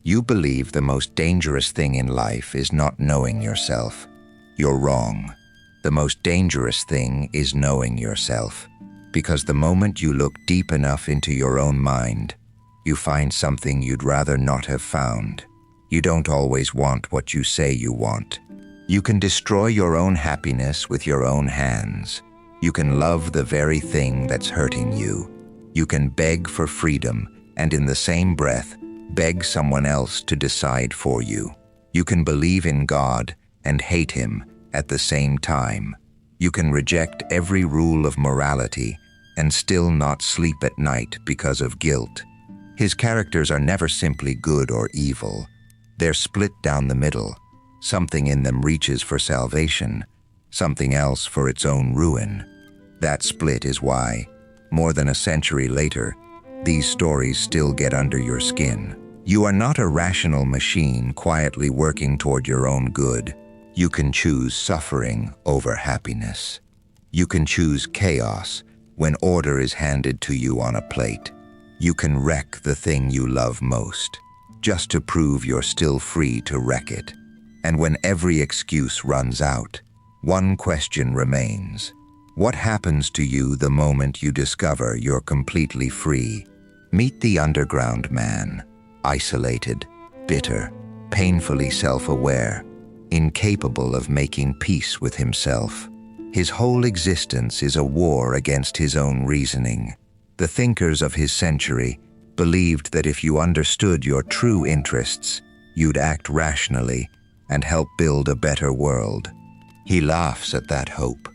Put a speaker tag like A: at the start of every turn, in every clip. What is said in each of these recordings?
A: You believe the most dangerous thing in life is not knowing yourself. You're wrong. The most dangerous thing is knowing yourself. Because the moment you look deep enough into your own mind, you find something you'd rather not have found. You don't always want what you say you want. You can destroy your own happiness with your own hands. You can love the very thing that's hurting you. You can beg for freedom and in the same breath, beg someone else to decide for you. You can believe in God and hate Him at the same time. You can reject every rule of morality and still not sleep at night because of guilt. His characters are never simply good or evil. They're split down the middle. Something in them reaches for salvation, something else for its own ruin. That split is why, more than a century later, these stories still get under your skin. You are not a rational machine quietly working toward your own good. You can choose suffering over happiness. You can choose chaos when order is handed to you on a plate. You can wreck the thing you love most, just to prove you're still free to wreck it. And when every excuse runs out, one question remains. What happens to you the moment you discover you're completely free? Meet the underground man, isolated, bitter, painfully self-aware, incapable of making peace with himself. His whole existence is a war against his own reasoning. The thinkers of his century believed that if you understood your true interests, you'd act rationally and help build a better world. He laughs at that hope.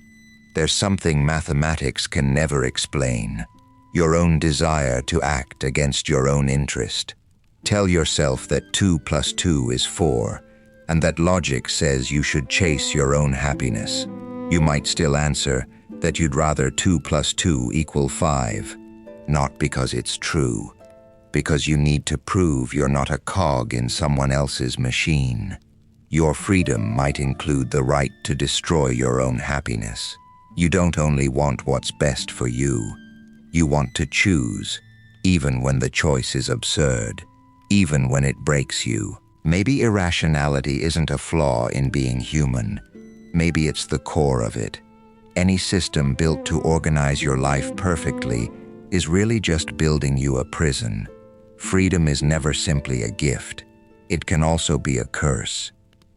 A: There's something mathematics can never explain. Your own desire to act against your own interest. Tell yourself that 2 + 2 is 4, and that logic says you should chase your own happiness. You might still answer that you'd rather 2 + 2 = 5, not because it's true, because you need to prove you're not a cog in someone else's machine. Your freedom might include the right to destroy your own happiness. You don't only want what's best for you. You want to choose, even when the choice is absurd, even when it breaks you. Maybe irrationality isn't a flaw in being human. Maybe it's the core of it. Any system built to organize your life perfectly is really just building you a prison. Freedom is never simply a gift. It can also be a curse.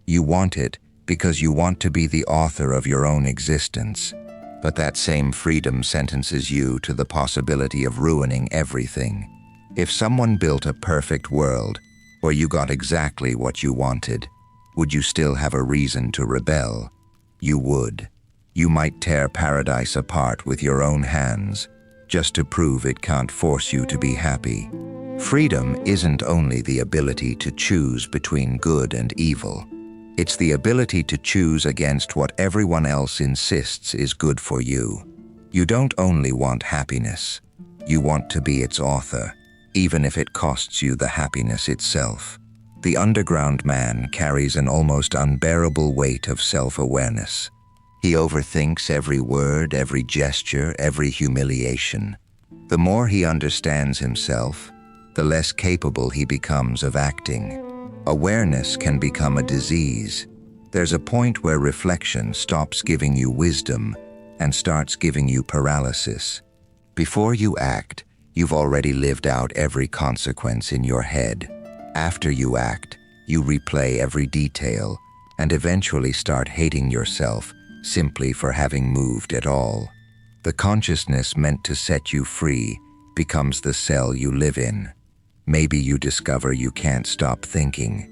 A: You want it because you want to be the author of your own existence. But that same freedom sentences you to the possibility of ruining everything. If someone built a perfect world where you got exactly what you wanted, would you still have a reason to rebel? You would. You might tear paradise apart with your own hands, just to prove it can't force you to be happy. Freedom isn't only the ability to choose between good and evil. It's the ability to choose against what everyone else insists is good for you. You don't only want happiness, you want to be its author, even if it costs you the happiness itself. The underground man carries an almost unbearable weight of self-awareness. He overthinks every word, every gesture, every humiliation. The more he understands himself, the less capable he becomes of acting. Awareness can become a disease. There's a point where reflection stops giving you wisdom and starts giving you paralysis. Before you act, you've already lived out every consequence in your head. After you act, you replay every detail and eventually start hating yourself simply for having moved at all. The consciousness meant to set you free becomes the cell you live in. Maybe you discover you can't stop thinking,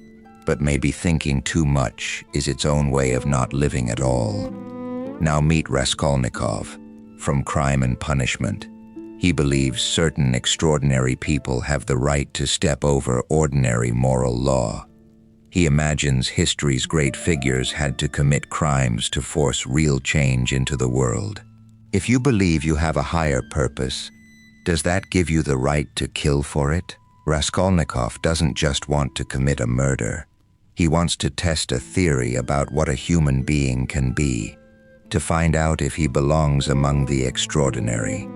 A: but maybe thinking too much is its own way of not living at all. Now meet Raskolnikov, from Crime and Punishment. He believes certain extraordinary people have the right to step over ordinary moral law. He imagines history's great figures had to commit crimes to force real change into the world. If you believe you have a higher purpose, does that give you the right to kill for it? Raskolnikov doesn't just want to commit a murder. He wants to test a theory about what a human being can be, to find out if he belongs among the extraordinary.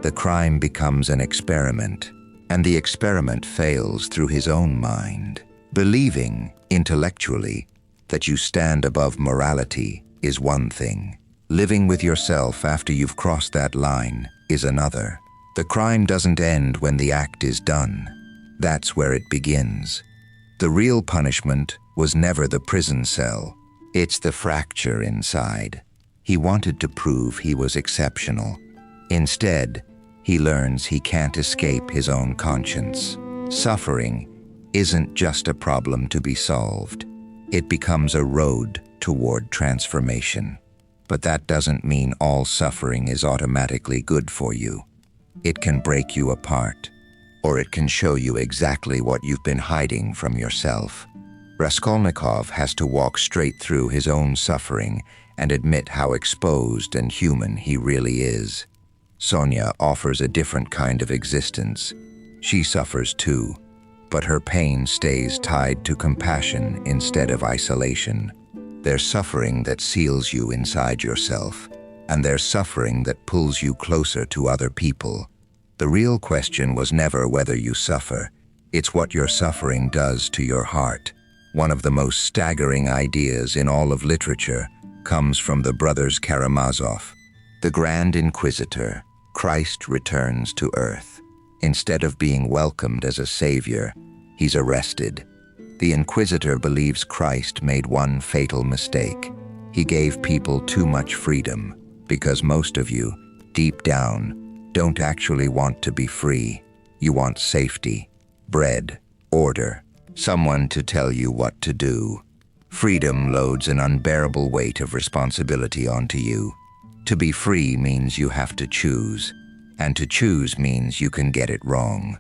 A: The crime becomes an experiment, and the experiment fails through his own mind. Believing, intellectually, that you stand above morality is one thing. Living with yourself after you've crossed that line is another. The crime doesn't end when the act is done. That's where it begins. The real punishment was never the prison cell. It's the fracture inside. He wanted to prove he was exceptional. Instead, he learns he can't escape his own conscience. Suffering isn't just a problem to be solved. It becomes a road toward transformation. But that doesn't mean all suffering is automatically good for you. It can break you apart, or it can show you exactly what you've been hiding from yourself. Raskolnikov has to walk straight through his own suffering and admit how exposed and human he really is. Sonia offers a different kind of existence. She suffers too, but her pain stays tied to compassion instead of isolation. There's suffering that seals you inside yourself, and there's suffering that pulls you closer to other people. The real question was never whether you suffer. It's what your suffering does to your heart. One of the most staggering ideas in all of literature comes from the brothers Karamazov. The Grand Inquisitor, Christ returns to earth. Instead of being welcomed as a savior, he's arrested. The Inquisitor believes Christ made one fatal mistake. He gave people too much freedom, because most of you, deep down, don't actually want to be free. You want safety, bread, order, someone to tell you what to do. Freedom loads an unbearable weight of responsibility onto you. To be free means you have to choose, and to choose means you can get it wrong.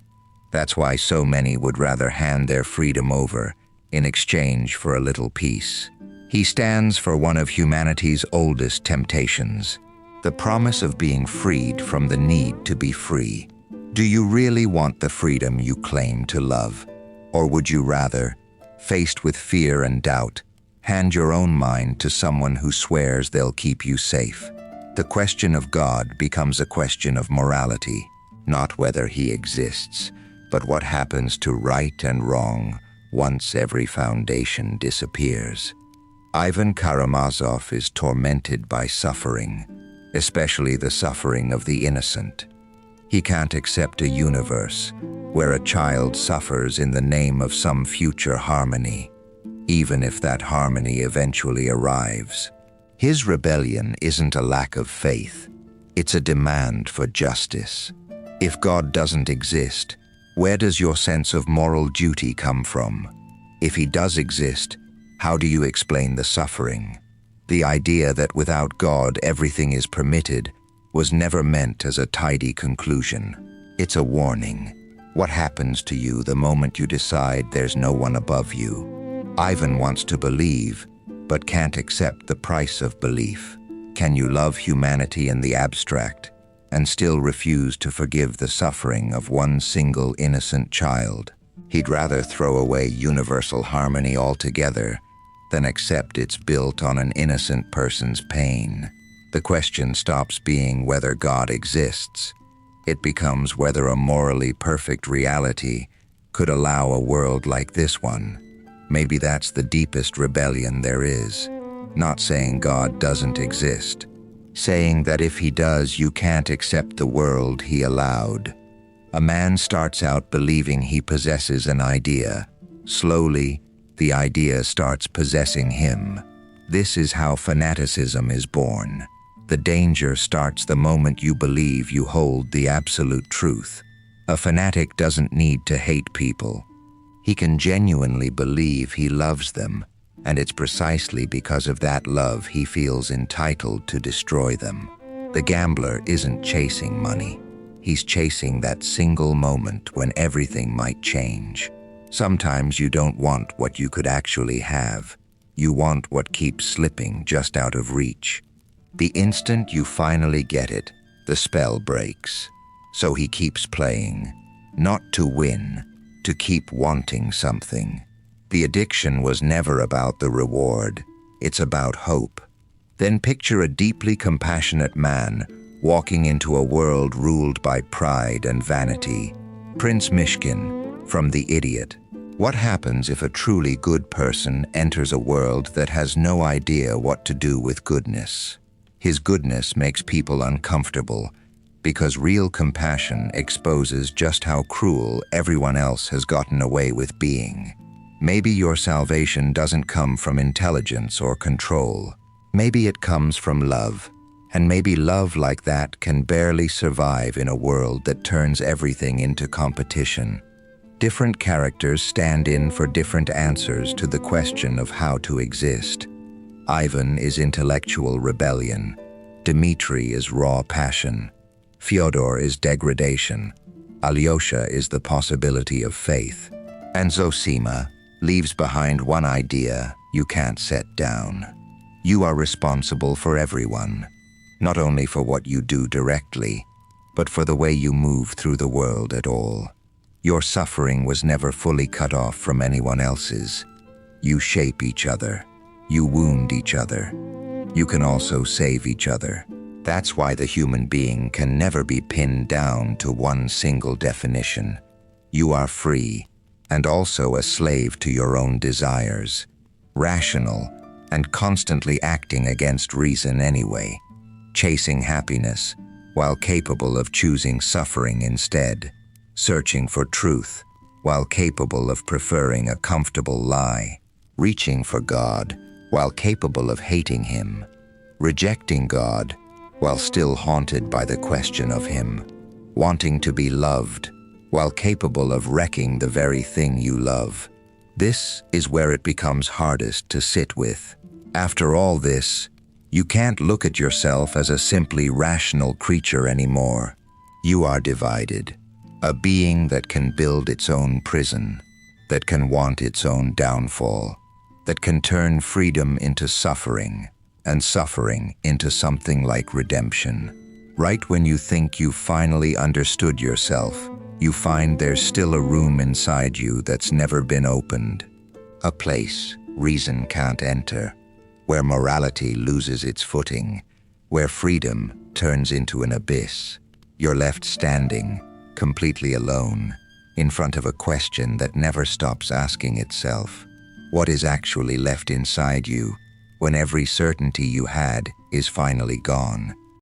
A: That's why so many would rather hand their freedom over in exchange for a little peace. He stands for one of humanity's oldest temptations, the promise of being freed from the need to be free. Do you really want the freedom you claim to love? Or would you rather, faced with fear and doubt, hand your own mind to someone who swears they'll keep you safe? The question of God becomes a question of morality, not whether he exists, but what happens to right and wrong once every foundation disappears. Ivan Karamazov is tormented by suffering, especially the suffering of the innocent. He can't accept a universe where a child suffers in the name of some future harmony, even if that harmony eventually arrives. His rebellion isn't a lack of faith, it's a demand for justice. If God doesn't exist, where does your sense of moral duty come from? If he does exist, how do you explain the suffering? The idea that without God everything is permitted was never meant as a tidy conclusion. It's a warning. What happens to you the moment you decide there's no one above you? Ivan wants to believe, but can't accept the price of belief. Can you love humanity in the abstract and still refuse to forgive the suffering of one single innocent child? He'd rather throw away universal harmony altogether than accept it's built on an innocent person's pain. The question stops being whether God exists. It becomes whether a morally perfect reality could allow a world like this one. Maybe that's the deepest rebellion there is. Not saying God doesn't exist, saying that if he does, you can't accept the world he allowed. A man starts out believing he possesses an idea. Slowly, the idea starts possessing him. This is how fanaticism is born. The danger starts the moment you believe you hold the absolute truth. A fanatic doesn't need to hate people. He can genuinely believe he loves them, and it's precisely because of that love he feels entitled to destroy them. The gambler isn't chasing money. He's chasing that single moment when everything might change. Sometimes you don't want what you could actually have. You want what keeps slipping just out of reach. The instant you finally get it, the spell breaks. So he keeps playing, not to win, to keep wanting something. The addiction was never about the reward. It's about hope. Then picture a deeply compassionate man walking into a world ruled by pride and vanity. Prince Mishkin, from The Idiot. What happens if a truly good person enters a world that has no idea what to do with goodness? His goodness makes people uncomfortable because real compassion exposes just how cruel everyone else has gotten away with being. Maybe your salvation doesn't come from intelligence or control. Maybe it comes from love. And maybe love like that can barely survive in a world that turns everything into competition. Different characters stand in for different answers to the question of how to exist. Ivan is intellectual rebellion. Dmitri is raw passion. Fyodor is degradation. Alyosha is the possibility of faith. And Zosima leaves behind one idea you can't set down. You are responsible for everyone, not only for what you do directly, but for the way you move through the world at all. Your suffering was never fully cut off from anyone else's. You shape each other. You wound each other. You can also save each other. That's why the human being can never be pinned down to one single definition. You are free, and also a slave to your own desires, rational, and constantly acting against reason anyway, chasing happiness while capable of choosing suffering instead, searching for truth while capable of preferring a comfortable lie, reaching for God while capable of hating Him, rejecting God while still haunted by the question of Him, wanting to be loved while capable of wrecking the very thing you love. This is where it becomes hardest to sit with. After all this, you can't look at yourself as a simply rational creature anymore. You are divided, a being that can build its own prison, that can want its own downfall, that can turn freedom into suffering, and suffering into something like redemption. Right when you think you've finally understood yourself, you find there's still a room inside you that's never been opened. A place reason can't enter, where morality loses its footing, where freedom turns into an abyss. You're left standing, completely alone, in front of a question that never stops asking itself. What is actually left inside you when every certainty you had is finally gone?